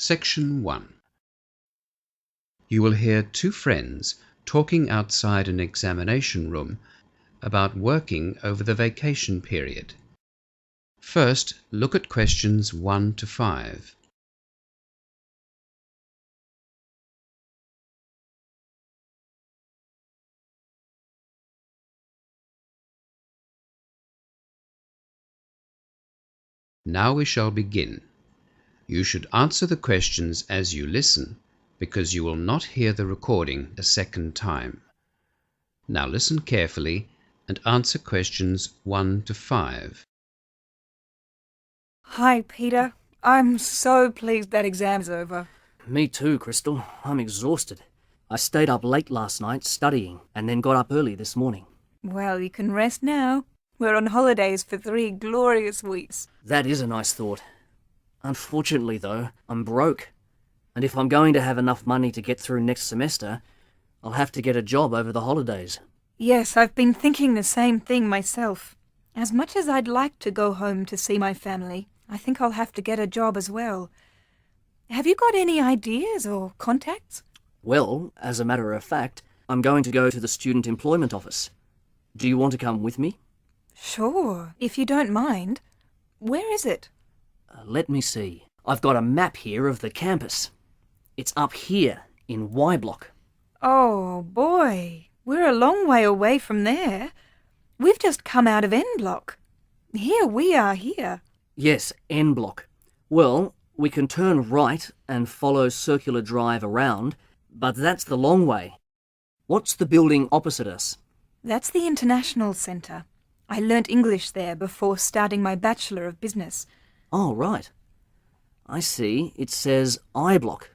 Section 1. You will hear two friends talking outside an examination room about working over the vacation period. First, look at questions 1 to 5. Now we shall begin. You should answer the questions as you listen, because you will not hear the recording a second time. Now listen carefully and answer questions 1 to 5. Hi, Peter. I'm so pleased that exam's over. Me too, Crystal. I'm exhausted. I stayed up late last night studying and then got up early this morning. Well, you can rest now. We're on holidays for 3 glorious weeks. That is a nice thought. Unfortunately, though, I'm broke. And if I'm going to have enough money to get through next semester, I'll have to get a job over the holidays. Yes, I've been thinking the same thing myself. As much as I'd like to go home to see my family, I think I'll have to get a job as well. Have you got any ideas or contacts? Well, as a matter of fact, I'm going to go to the student employment office. Do you want to come with me? Sure, if you don't mind. Where is it? Let me see. I've got a map here of the campus. It's up here in Y Block. Oh, boy. We're a long way away from there. We've just come out of N Block. Here we are here. Yes, N Block. Well, we can turn right and follow Circular Drive around, but that's the long way. What's the building opposite us? That's the International Centre. I learnt English there before starting my Bachelor of Business. Oh, right. I see. It says I Block.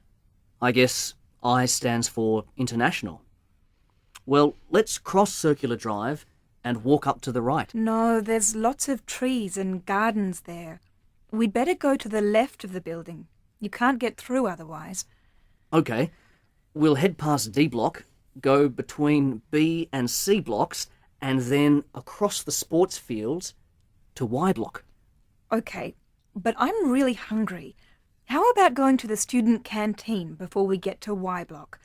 I guess I stands for International. Well, let's cross Circular Drive and walk up to the right. No, there's lots of trees and gardens there. We'd better go to the left of the building. You can't get through otherwise. Okay. We'll head past D Block, go between B and C blocks, and then across the sports fields to Y Block. Okay, but I'm really hungry. How about going to the student canteen before we get to Y Block?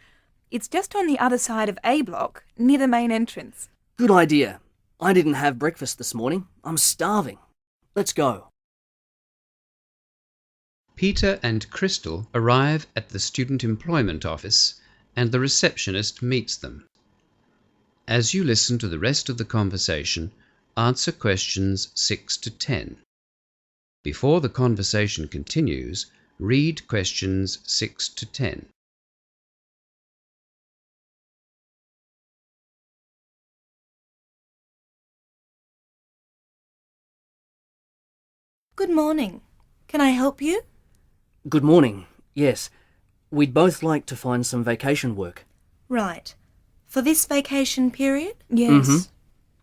It's just on the other side of A Block, near the main entrance. Good idea. I didn't have breakfast this morning. I'm starving. Let's go. Peter and Crystal arrive at the Student Employment Office and the receptionist meets them. As you listen to the rest of the conversation, answer questions 6 to 10. Before the conversation continues, read questions 6 to 10. Good morning. Can I help you? Good morning. Yes. We'd both like to find some vacation work. Right. For this vacation period? Yes. Mhm.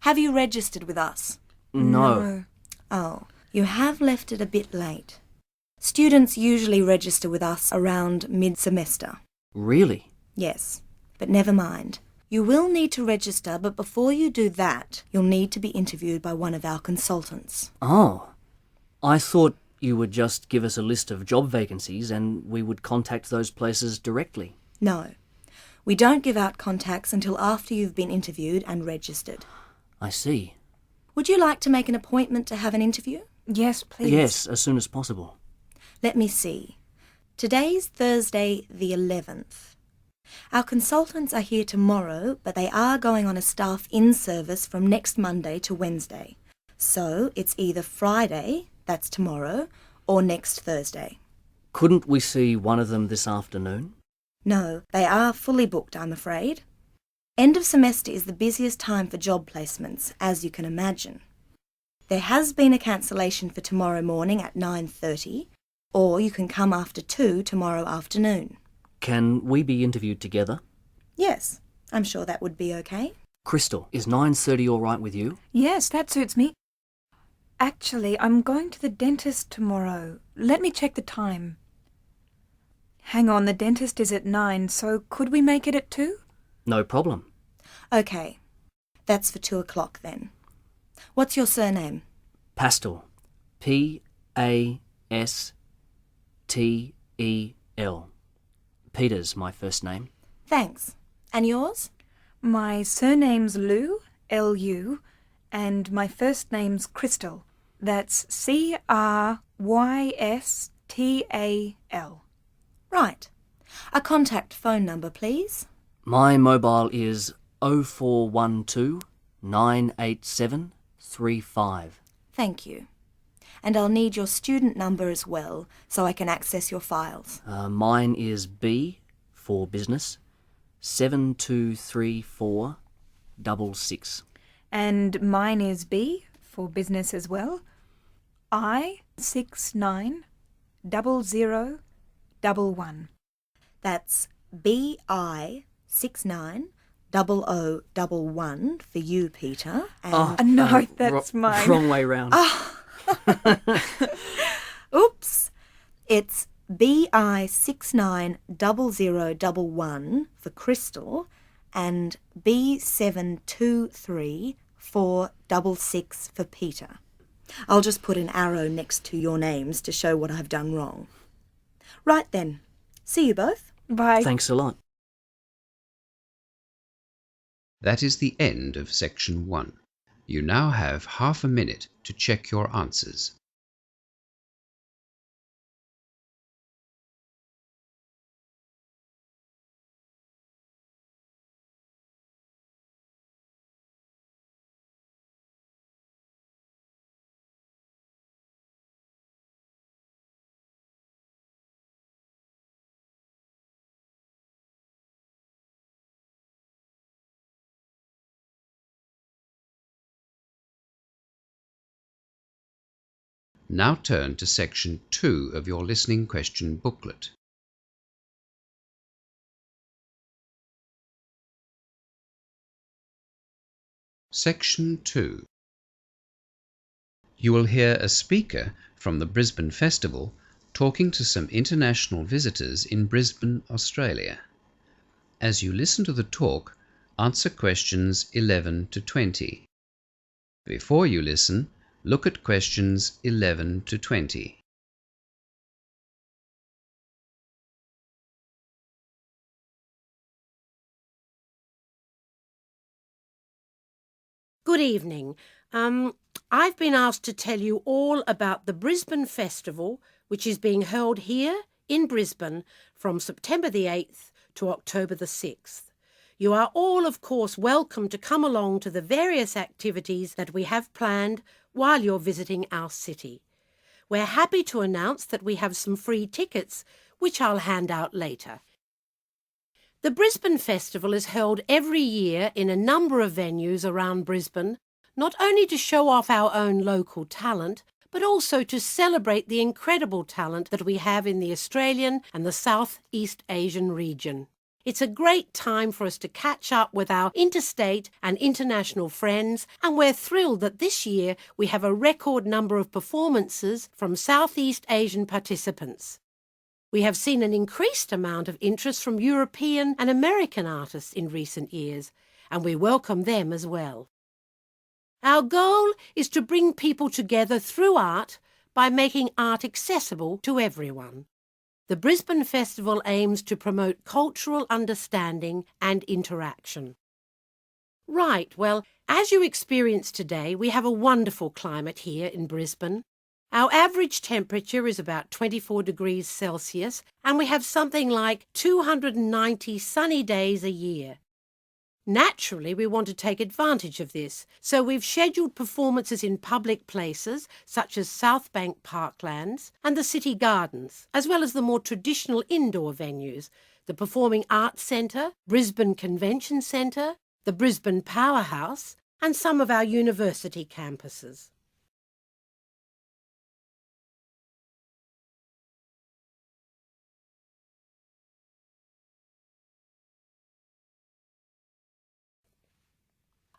Have you registered with us? No. Oh, you have left it a bit late. Students usually register with us around mid-semester. Really? Yes, but never mind. You will need to register, but before you do that, you'll need to be interviewed by one of our consultants. Oh. I thought you would just give us a list of job vacancies and we would contact those places directly. No. We don't give out contacts until after you've been interviewed and registered. I see. Would you like to make an appointment to have an interview? Yes, please. Yes, as soon as possible. Let me see. Today's Thursday the 11th. Our consultants are here tomorrow, but they are going on a staff in-service from next Monday to Wednesday. So it's either Friday, that's tomorrow, or next Thursday. Couldn't we see one of them this afternoon? No, they are fully booked, I'm afraid. End of semester is the busiest time for job placements, as you can imagine. There has been a cancellation for tomorrow morning at 9:30, or you can come after 2 tomorrow afternoon. Can we be interviewed together? Yes, I'm sure that would be okay. Crystal, is 9:30 all right with you? Yes, that suits me. Actually, I'm going to the dentist tomorrow. Let me check the time. Hang on, the dentist is at 9, so could we make it at 2? No problem. Okay, that's for 2 o'clock then. What's your surname? Pastel. P-A-S-T-E-L. L. Peter's my first name. Thanks. And yours? My surname's Lou, L-U, and my first name's Crystal. That's C-R-Y-S-T-A-L. Right. A contact phone number, please. My mobile is 0412 987 35. Thank you. And I'll need your student number as well, so I can access your files. Mine is B for business, 723466. And mine is B, for business as well. I690011. That's BI690011 for you, Peter. And No, that's mine. Wrong way round. oops, it's BI690011 for Crystal and B723466 for Peter. I'll just put an arrow next to your names to show what I've done wrong. Right then. See you both. Bye. Thanks a lot. That is the end of section 1. You now have half a minute to check your answers. Now turn to section 2 of your listening question booklet. Section 2. You will hear a speaker from the Brisbane Festival talking to some international visitors in Brisbane, Australia. As you listen to the talk, answer questions 11 to 20. Before you listen, look at questions 11 to 20. Good evening. I've been asked to tell you all about the Brisbane Festival, which is being held here in Brisbane from September the 8th to October the 6th. You are all, of course, welcome to come along to the various activities that we have planned while you're visiting our city. We're happy to announce that we have some free tickets, which I'll hand out later. The Brisbane Festival is held every year in a number of venues around Brisbane, not only to show off our own local talent, but also to celebrate the incredible talent that we have in the Australian and the South East Asian region. It's a great time for us to catch up with our interstate and international friends, and we're thrilled that this year we have a record number of performances from Southeast Asian participants. We have seen an increased amount of interest from European and American artists in recent years, and we welcome them as well. Our goal is to bring people together through art by making art accessible to everyone. The Brisbane Festival aims to promote cultural understanding and interaction. Right, well, as you experienced today, we have a wonderful climate here in Brisbane. Our average temperature is about 24 degrees Celsius, and we have something like 290 sunny days a year. Naturally, we want to take advantage of this, so we've scheduled performances in public places such as South Bank Parklands and the City Gardens, as well as the more traditional indoor venues, the Performing Arts Centre, Brisbane Convention Centre, the Brisbane Powerhouse, and some of our university campuses.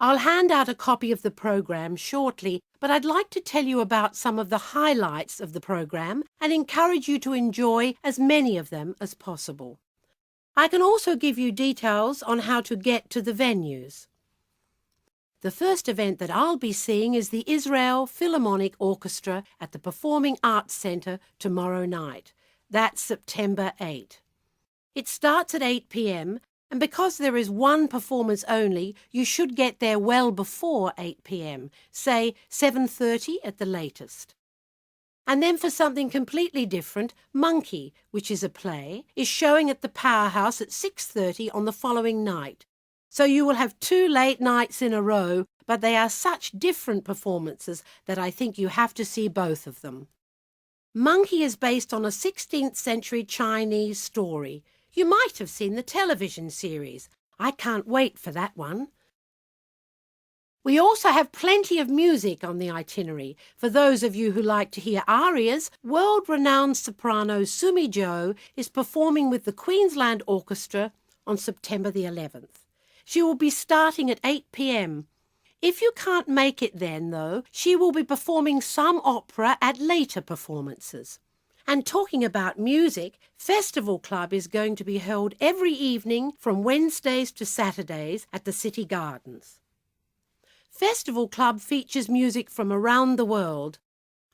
I'll hand out a copy of the programme shortly, but I'd like to tell you about some of the highlights of the programme and encourage you to enjoy as many of them as possible. I can also give you details on how to get to the venues. The first event that I'll be seeing is the Israel Philharmonic Orchestra at the Performing Arts Centre tomorrow night. That's September 8. It starts at 8 p.m. and because there is one performance only, you should get there well before 8 p.m., say 7:30 at the latest. And then for something completely different, Monkey, which is a play, is showing at the Powerhouse at 6:30 on the following night. So you will have 2 late nights in a row, but they are such different performances that I think you have to see both of them. Monkey is based on a 16th century Chinese story. You might have seen the television series. I can't wait for that one. We also have plenty of music on the itinerary. For those of you who like to hear arias, world-renowned soprano Sumi Jo is performing with the Queensland Orchestra on September the 11th. She will be starting at 8 p.m. If you can't make it then, though, she will be performing some opera at later performances. And talking about music, Festival Club is going to be held every evening from Wednesdays to Saturdays at the City Gardens. Festival Club features music from around the world.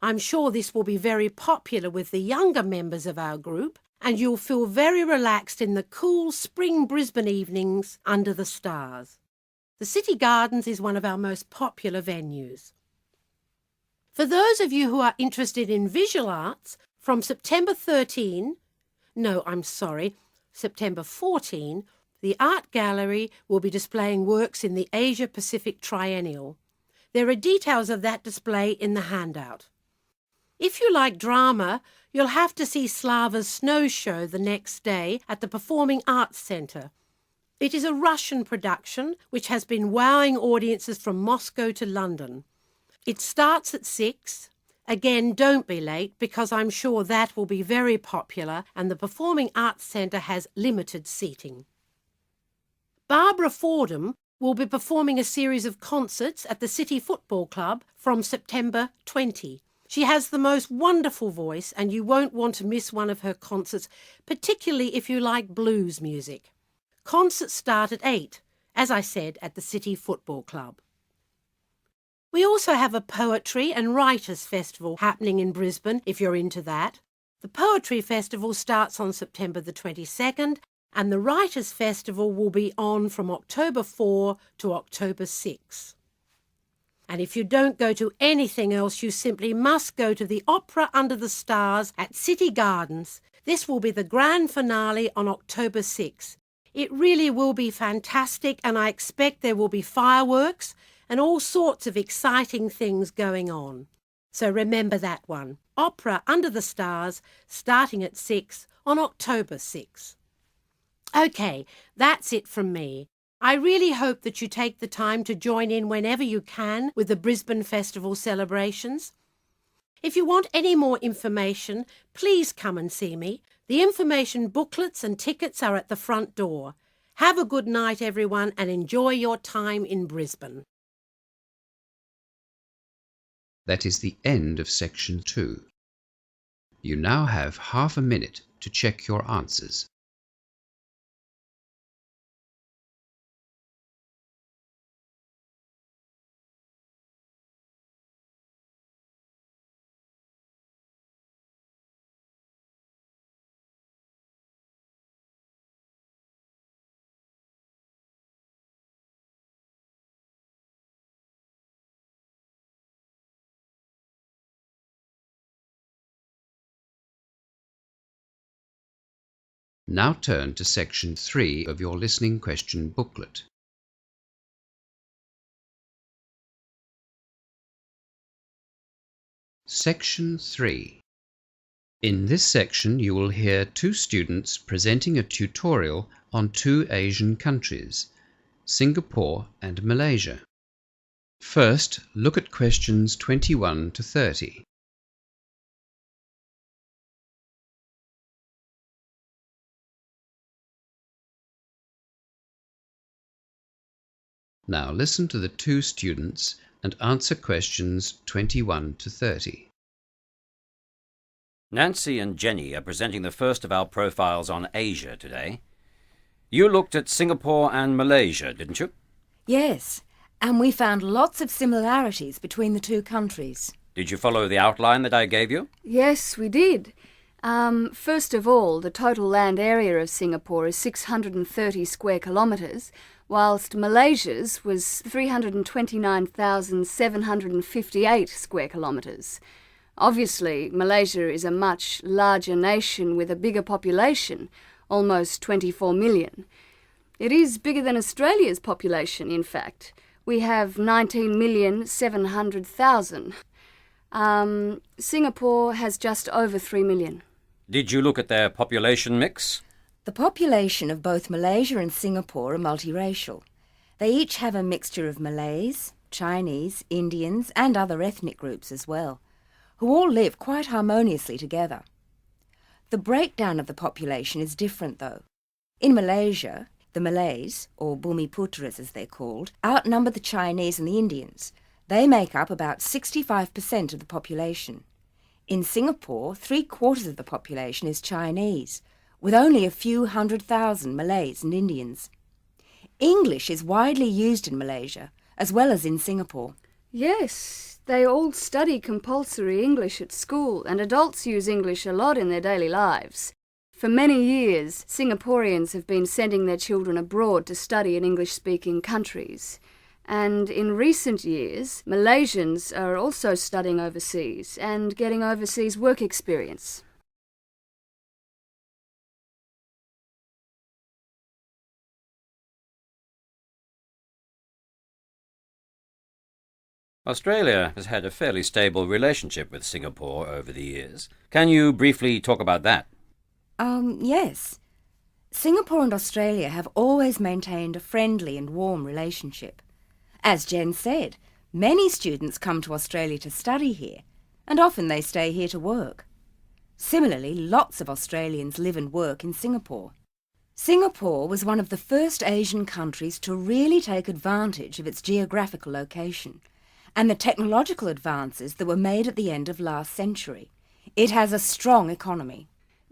I'm sure this will be very popular with the younger members of our group, and you'll feel very relaxed in the cool spring Brisbane evenings under the stars. The City Gardens is one of our most popular venues. For those of you who are interested in visual arts, from September 14, the Art Gallery will be displaying works in the Asia-Pacific Triennial. There are details of that display in the handout. If you like drama, you'll have to see Slava's Snow Show the next day at the Performing Arts Centre. It is a Russian production which has been wowing audiences from Moscow to London. It starts at 6. Again, don't be late because I'm sure that will be very popular and the Performing Arts Centre has limited seating. Barbara Fordham will be performing a series of concerts at the City Football Club from September 20. She has the most wonderful voice and you won't want to miss one of her concerts, particularly if you like blues music. Concerts start at 8, as I said, at the City Football Club. We also have a Poetry and Writers Festival happening in Brisbane, if you're into that. The Poetry Festival starts on September the 22nd, and the Writers' Festival will be on from October 4 to October 6. And if you don't go to anything else, you simply must go to the Opera Under the Stars at City Gardens. This will be the grand finale on October 6. It really will be fantastic, and I expect there will be fireworks and all sorts of exciting things going on. So remember that one. Opera Under the Stars, starting at 6 on October 6. OK, that's it from me. I really hope that you take the time to join in whenever you can with the Brisbane Festival celebrations. If you want any more information, please come and see me. The information booklets and tickets are at the front door. Have a good night, everyone, and enjoy your time in Brisbane. That is the end of section 2. You now have half a minute to check your answers. Now turn to section 3 of your listening question booklet. Section 3. In this section you will hear 2 students presenting a tutorial on 2 Asian countries, Singapore and Malaysia. First, look at questions 21 to 30. Now listen to the 2 students and answer questions 21 to 30. Nancy and Jenny are presenting the first of our profiles on Asia today. You looked at Singapore and Malaysia, didn't you? Yes, and we found lots of similarities between the 2 countries. Did you follow the outline that I gave you? Yes, we did. First of all, the total land area of Singapore is 630 square kilometres, whilst Malaysia's was 329,758 square kilometres. Obviously, Malaysia is a much larger nation with a bigger population, almost 24 million. It is bigger than Australia's population, in fact. We have 19,700,000. Singapore has just over 3 million. Did you look at their population mix? The population of both Malaysia and Singapore are multiracial. They each have a mixture of Malays, Chinese, Indians and other ethnic groups as well, who all live quite harmoniously together. The breakdown of the population is different though. In Malaysia, the Malays, or Bumiputras as they're called, outnumber the Chinese and the Indians. They make up about 65% of the population. In Singapore, 3/4 of the population is Chinese, with only a few 100,000 Malays and Indians. English is widely used in Malaysia, as well as in Singapore. Yes, they all study compulsory English at school, and adults use English a lot in their daily lives. For many years, Singaporeans have been sending their children abroad to study in English-speaking countries. And in recent years, Malaysians are also studying overseas and getting overseas work experience. Australia has had a fairly stable relationship with Singapore over the years. Can you briefly talk about that? Yes. Singapore and Australia have always maintained a friendly and warm relationship. As Jen said, many students come to Australia to study here, and often they stay here to work. Similarly, lots of Australians live and work in Singapore. Singapore was one of the first Asian countries to really take advantage of its geographical location and the technological advances that were made at the end of last century. It has a strong economy.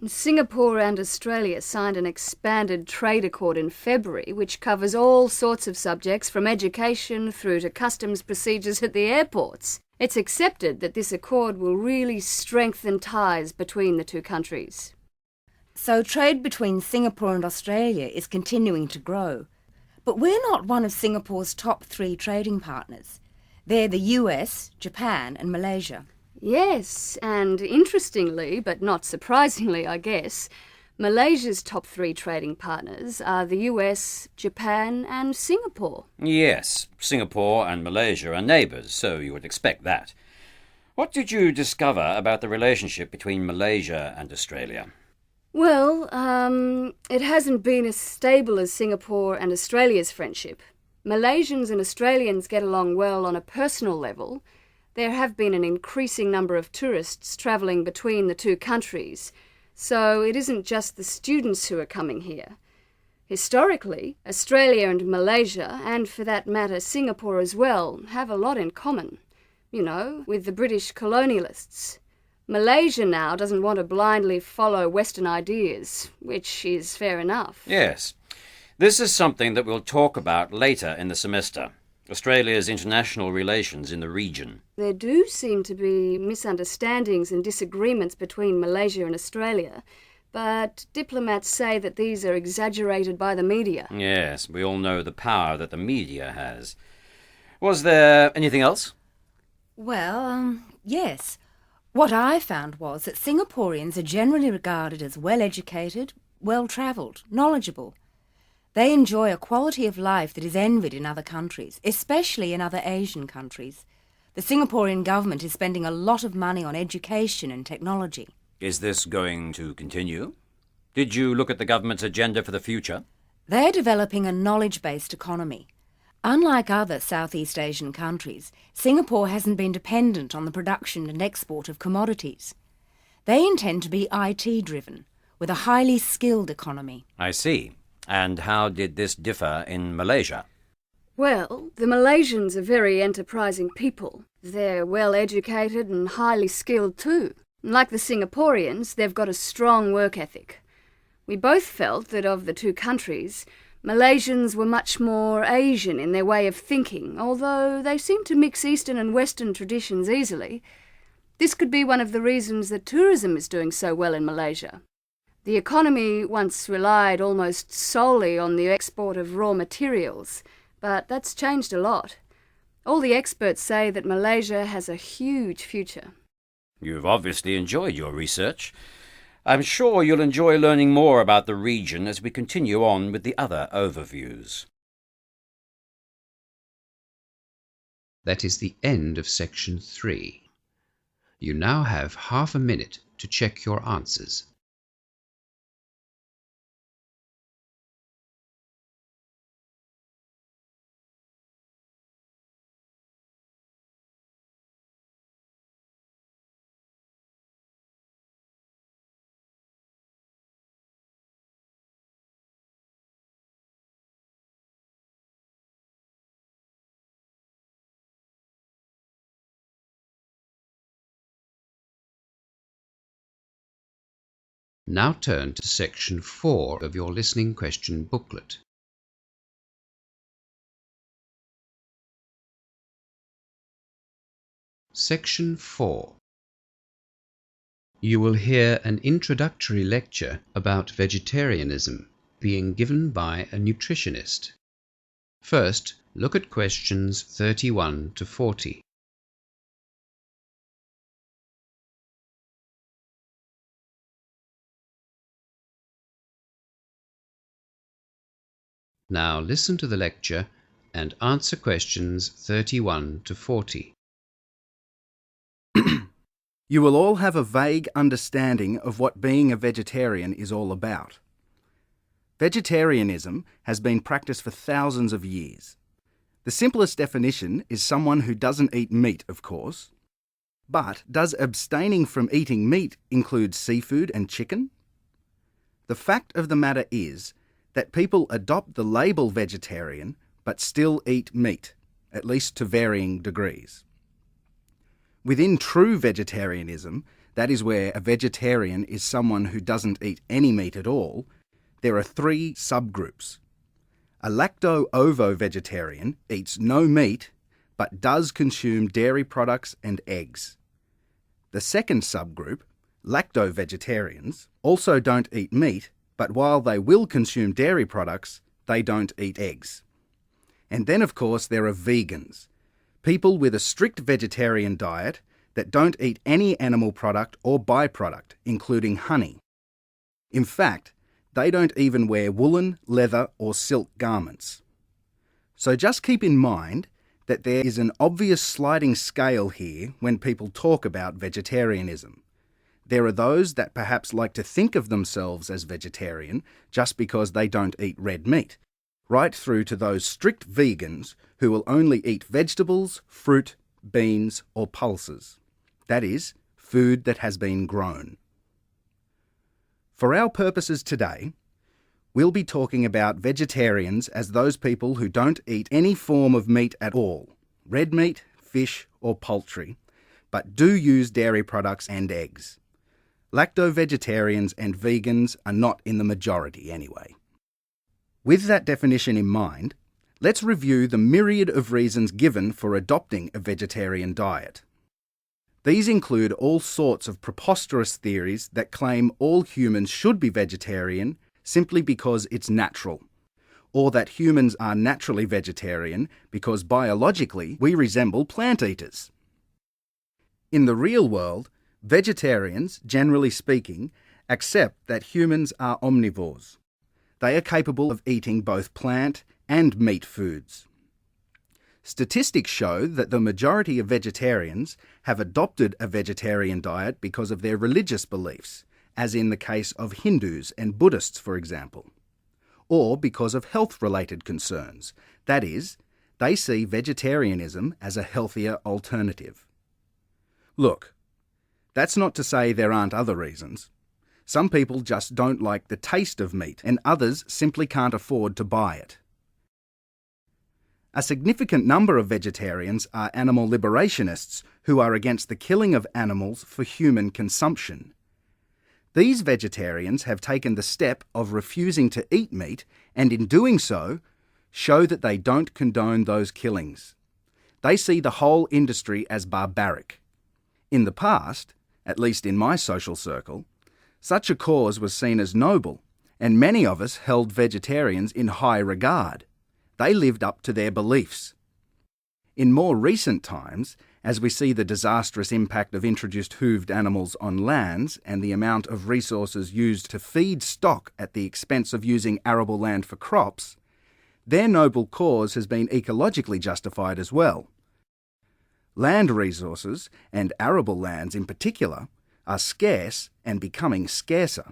Singapore and Australia signed an expanded trade accord in February, which covers all sorts of subjects from education through to customs procedures at the airports. It's accepted that this accord will really strengthen ties between the two countries. So trade between Singapore and Australia is continuing to grow. But we're not one of Singapore's top 3 trading partners. They're the US, Japan and Malaysia. Yes, and interestingly, but not surprisingly, I guess, Malaysia's top 3 trading partners are the US, Japan and Singapore. Yes, Singapore and Malaysia are neighbours, so you would expect that. What did you discover about the relationship between Malaysia and Australia? Well, it hasn't been as stable as Singapore and Australia's friendship. Malaysians and Australians get along well on a personal level. There have been an increasing number of tourists travelling between the two countries, so it isn't just the students who are coming here. Historically, Australia and Malaysia, and for that matter Singapore as well, have a lot in common. You know, with the British colonialists. Malaysia now doesn't want to blindly follow Western ideas, which is fair enough. Yes. This is something that we'll talk about later in the semester. Australia's international relations in the region. There do seem to be misunderstandings and disagreements between Malaysia and Australia, but diplomats say that these are exaggerated by the media. Yes, we all know the power that the media has. Was there anything else? Well, yes. What I found was that Singaporeans are generally regarded as well-educated, well-travelled, knowledgeable. They enjoy a quality of life that is envied in other countries, especially in other Asian countries. The Singaporean government is spending a lot of money on education and technology. Is this going to continue? Did you look at the government's agenda for the future? They're developing a knowledge-based economy. Unlike other Southeast Asian countries, Singapore hasn't been dependent on the production and export of commodities. They intend to be IT-driven, with a highly skilled economy. I see. And how did this differ in Malaysia? Well, the Malaysians are very enterprising people. They're well-educated and highly skilled too. Like the Singaporeans, they've got a strong work ethic. We both felt that of the two countries, Malaysians were much more Asian in their way of thinking, although they seem to mix Eastern and Western traditions easily. This could be one of the reasons that tourism is doing so well in Malaysia. The economy once relied almost solely on the export of raw materials, but that's changed a lot. All the experts say that Malaysia has a huge future. You've obviously enjoyed your research. I'm sure you'll enjoy learning more about the region as we continue on with the other overviews. That is the end of section 3. You now have half a minute to check your answers. Now turn to section 4 of your listening question booklet. Section 4. You will hear an introductory lecture about vegetarianism being given by a nutritionist. First, look at questions 31 to 40. Now listen to the lecture and answer questions 31 to 40. You will all have a vague understanding of what being a vegetarian is all about. Vegetarianism has been practiced for thousands of years. The simplest definition is someone who doesn't eat meat, of course. But does abstaining from eating meat include seafood and chicken? The fact of the matter is that people adopt the label vegetarian but still eat meat, at least to varying degrees. Within true vegetarianism, that is where a vegetarian is someone who doesn't eat any meat at all, there are 3 subgroups. A lacto-ovo-vegetarian eats no meat but does consume dairy products and eggs. The second subgroup, lacto-vegetarians, also don't eat meat, but while they will consume dairy products, they don't eat eggs. And then, of course, there are vegans, people with a strict vegetarian diet that don't eat any animal product or byproduct, including honey. In fact, they don't even wear woolen, leather or silk garments. So just keep in mind that there is an obvious sliding scale here when people talk about vegetarianism. There are those that perhaps like to think of themselves as vegetarian just because they don't eat red meat, right through to those strict vegans who will only eat vegetables, fruit, beans or pulses. That is, food that has been grown. For our purposes today, we'll be talking about vegetarians as those people who don't eat any form of meat at all, red meat, fish or poultry, but do use dairy products and eggs. Lacto-vegetarians and vegans are not in the majority anyway. With that definition in mind, let's review the myriad of reasons given for adopting a vegetarian diet. These include all sorts of preposterous theories that claim all humans should be vegetarian simply because it's natural, or that humans are naturally vegetarian because biologically we resemble plant eaters. In the real world, vegetarians, generally speaking, accept that humans are omnivores. They are capable of eating both plant and meat foods. Statistics show that the majority of vegetarians have adopted a vegetarian diet because of their religious beliefs, as in the case of Hindus and Buddhists, for example, or because of health-related concerns. That is, they see vegetarianism as a healthier alternative. Look, that's not to say there aren't other reasons. Some people just don't like the taste of meat, and others simply can't afford to buy it. A significant number of vegetarians are animal liberationists who are against the killing of animals for human consumption. These vegetarians have taken the step of refusing to eat meat, and in doing so, show that they don't condone those killings. They see the whole industry as barbaric. In the past, at least in my social circle, such a cause was seen as noble, and many of us held vegetarians in high regard. They lived up to their beliefs. In more recent times, as we see the disastrous impact of introduced hooved animals on lands and the amount of resources used to feed stock at the expense of using arable land for crops, their noble cause has been ecologically justified as well. Land resources, and arable lands in particular, are scarce and becoming scarcer.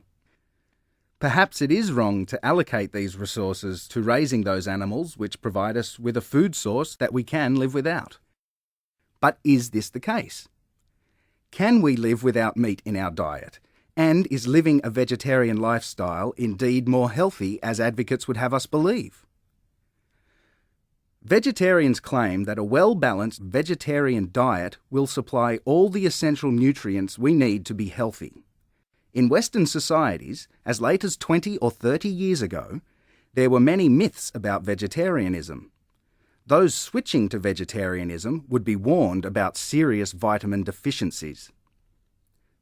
Perhaps it is wrong to allocate these resources to raising those animals which provide us with a food source that we can live without. But is this the case? Can we live without meat in our diet? And is living a vegetarian lifestyle indeed more healthy, as advocates would have us believe? Vegetarians claim that a well-balanced vegetarian diet will supply all the essential nutrients we need to be healthy. In Western societies, as late as 20 or 30 years ago, there were many myths about vegetarianism. Those switching to vegetarianism would be warned about serious vitamin deficiencies.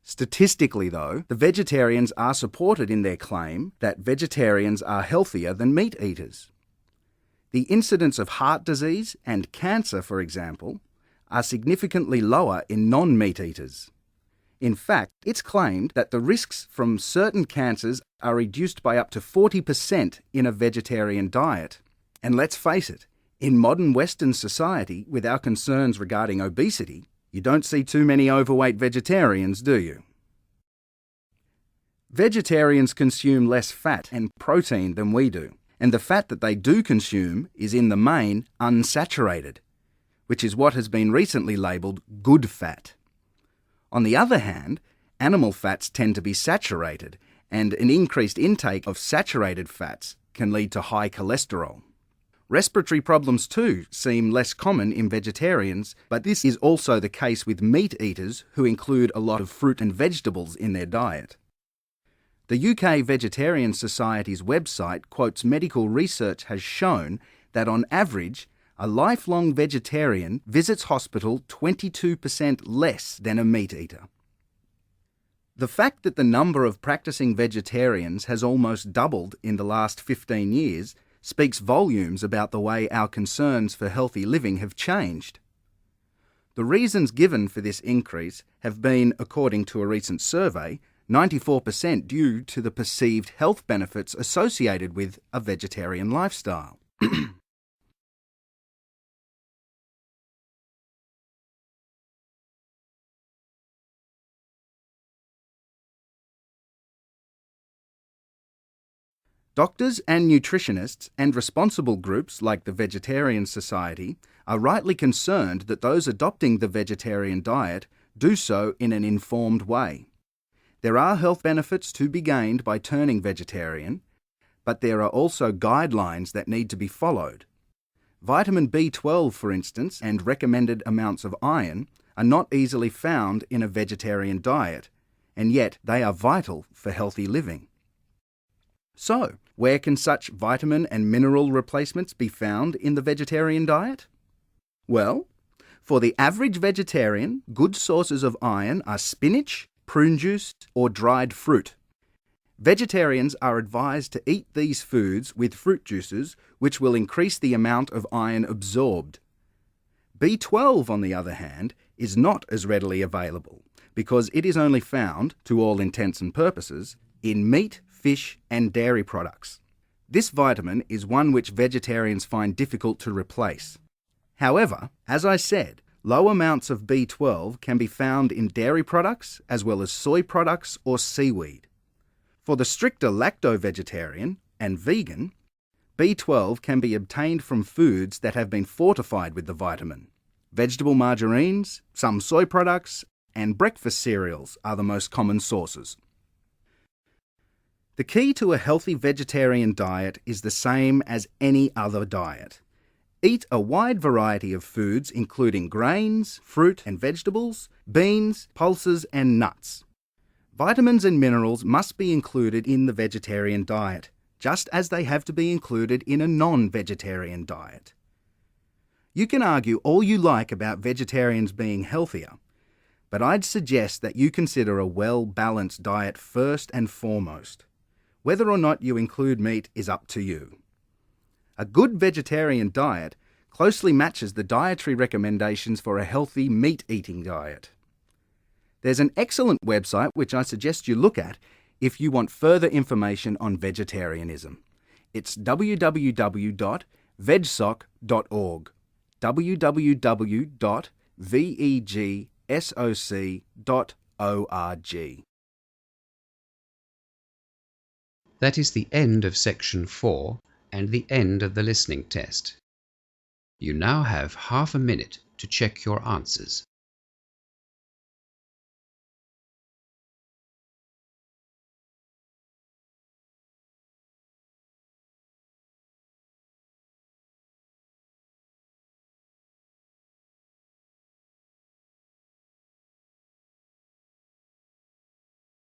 Statistically, though, the vegetarians are supported in their claim that vegetarians are healthier than meat eaters. The incidence of heart disease and cancer, for example, are significantly lower in non-meat eaters. In fact, it's claimed that the risks from certain cancers are reduced by up to 40% in a vegetarian diet. And let's face it, in modern Western society, with our concerns regarding obesity, you don't see too many overweight vegetarians, do you? Vegetarians consume less fat and protein than we do, and the fat that they do consume is in the main unsaturated, which is what has been recently labelled good fat. On the other hand, animal fats tend to be saturated, and an increased intake of saturated fats can lead to high cholesterol. Respiratory problems too seem less common in vegetarians, but this is also the case with meat eaters who include a lot of fruit and vegetables in their diet. The UK Vegetarian Society's website quotes medical research has shown that on average, a lifelong vegetarian visits hospital 22% less than a meat eater. The fact that the number of practicing vegetarians has almost doubled in the last 15 years speaks volumes about the way our concerns for healthy living have changed. The reasons given for this increase have been, according to a recent survey, 94% due to the perceived health benefits associated with a vegetarian lifestyle. Doctors and nutritionists and responsible groups like the Vegetarian Society are rightly concerned that those adopting the vegetarian diet do so in an informed way. There are health benefits to be gained by turning vegetarian, but there are also guidelines that need to be followed. Vitamin B12, for instance, and recommended amounts of iron are not easily found in a vegetarian diet, and yet they are vital for healthy living. So, where can such vitamin and mineral replacements be found in the vegetarian diet? Well, for the average vegetarian, good sources of iron are spinach, prune juice, or dried fruit. Vegetarians are advised to eat these foods with fruit juices, which will increase the amount of iron absorbed. B12, on the other hand, is not as readily available because it is only found, to all intents and purposes, in meat, fish, and dairy products. This vitamin is one which vegetarians find difficult to replace. However, as I said, low amounts of B12 can be found in dairy products as well as soy products or seaweed. For the stricter lacto-vegetarian and vegan, B12 can be obtained from foods that have been fortified with the vitamin. Vegetable margarines, some soy products, and breakfast cereals are the most common sources. The key to a healthy vegetarian diet is the same as any other diet. Eat a wide variety of foods including grains, fruit and vegetables, beans, pulses and nuts. Vitamins and minerals must be included in the vegetarian diet, just as they have to be included in a non-vegetarian diet. You can argue all you like about vegetarians being healthier, but I'd suggest that you consider a well-balanced diet first and foremost. Whether or not you include meat is up to you. A good vegetarian diet closely matches the dietary recommendations for a healthy meat-eating diet. There's an excellent website which I suggest you look at if you want further information on vegetarianism. It's www.vegsoc.org. www.vegsoc.org. That is the end of section 4 and the end of the listening test. You now have half a minute to check your answers.